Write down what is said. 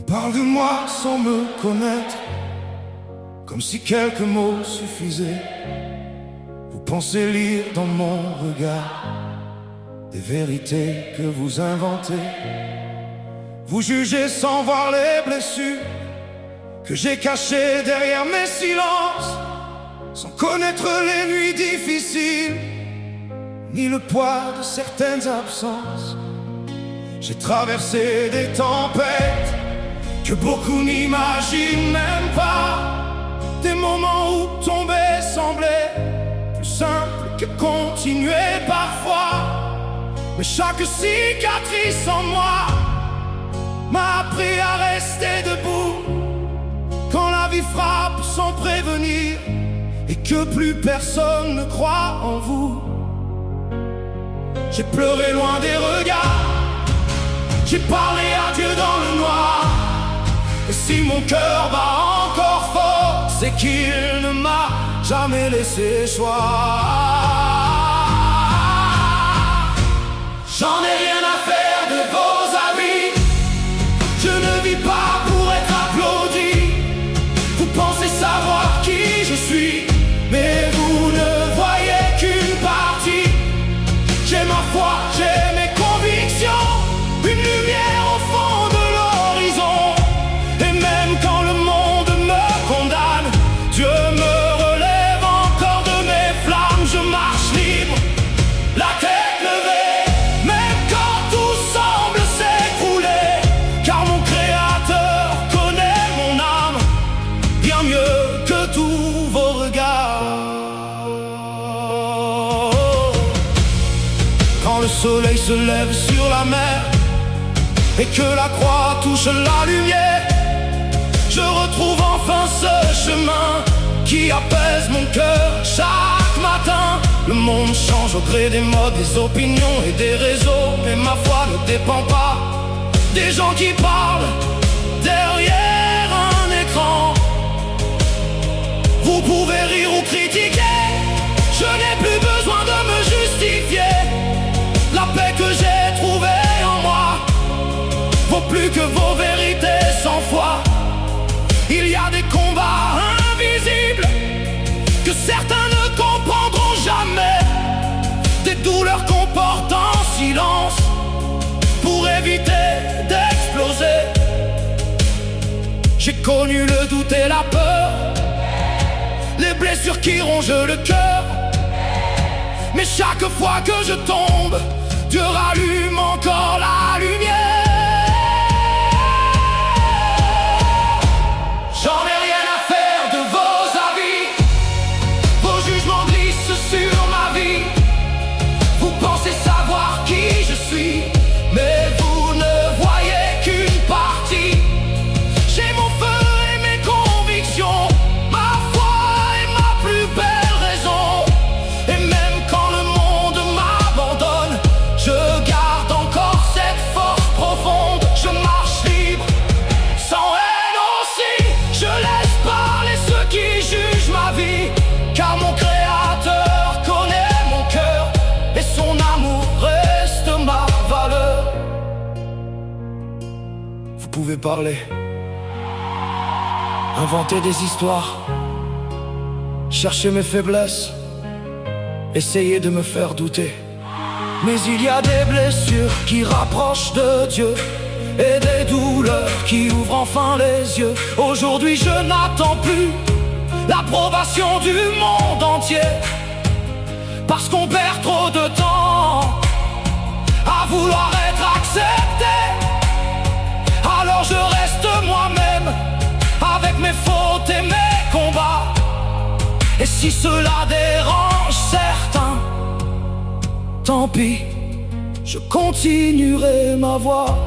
parle de moi sans me connaître, comme si quelques mots suffisaient. Vous pensez lire dans mon regard des vérités que vous inventez. Vous jugez sans voir les blessures que j'ai cachées derrière mes silences, sans connaître les nuits difficiles, ni le poids de certaines absences. J'ai traversé des tempêtes que beaucoup n'imaginent même pas, des moments où tomber semblait plus simple que continuer parfois. Mais chaque cicatrice en moi m'a appris à rester debout quand la vie frappe sans prévenir et que plus personne ne croit en vous. J'ai pleuré loin des regards, j'ai parlé à Dieu dans le noir. Et si mon cœur bat encore fort, c'est qu'il ne m'a jamais laissé choix. J'en ai rien à faire de vos avis, je ne vis pas pour être applaudi. Vous pensez savoir qui je suis, mais vous ne voyez qu'une partie. J'ai ma foi, j'ai mes convictions, une lumière au fond de l'horizon. Et même quand le monde me condamne, Dieu me relève encore de mes flammes. Je marche libre, la tête levée, même quand tout semble s'écrouler, car mon Créateur connaît mon âme bien mieux que tous vos regards. Quand le soleil se lève sur la mer et que la croix touche la lumière, je retrouve enfin ce chemin qui apaise mon cœur chaque matin. Le monde change au gré des modes, des opinions et des réseaux, mais ma foi ne dépend pas des gens qui parlent derrière un écran. Vous pouvez rire ou critiquer, je n'ai plus besoin de me justifier. La paix que j'ai trouvée en moi vaut plus que vos vérités sans foi. Il y a des combats invisibles que certains ne comprendront jamais, des douleurs qu'on porte en silence pour éviter d'exploser. J'ai connu le doute et la peur, les blessures qui rongent le cœur. Mais chaque fois que je tombe, Dieu rallume encore la lumière. J'en ai rien à faire de vos avis, vos jugements glissent sur ma vie. Vous pensez savoir qui je suis, mais vous ne voyez qu'une partie. J'ai mon feu et mes convictions, ma foi est ma plus belle raison. Et même quand le monde m'abandonne, je garde encore cette force profonde. Je marche libre, sans haine aussi. Je laisse parler ceux qui jugent ma vie, car mon Créateur connaît mon cœur et son amour reste ma valeur. Vous pouvez parler, inventer des histoires, chercher mes faiblesses, essayer de me faire douter. Mais il y a des blessures qui rapprochent de Dieu et des douleurs qui ouvrent enfin les yeux. Aujourd'hui je n'attends plus l'approbation du monde entier, parce qu'on perd trop de temps à vouloir être accepté. Alors je reste moi-même avec mes fautes et mes combats. Et si cela dérange certains, tant pis, je continuerai ma voie.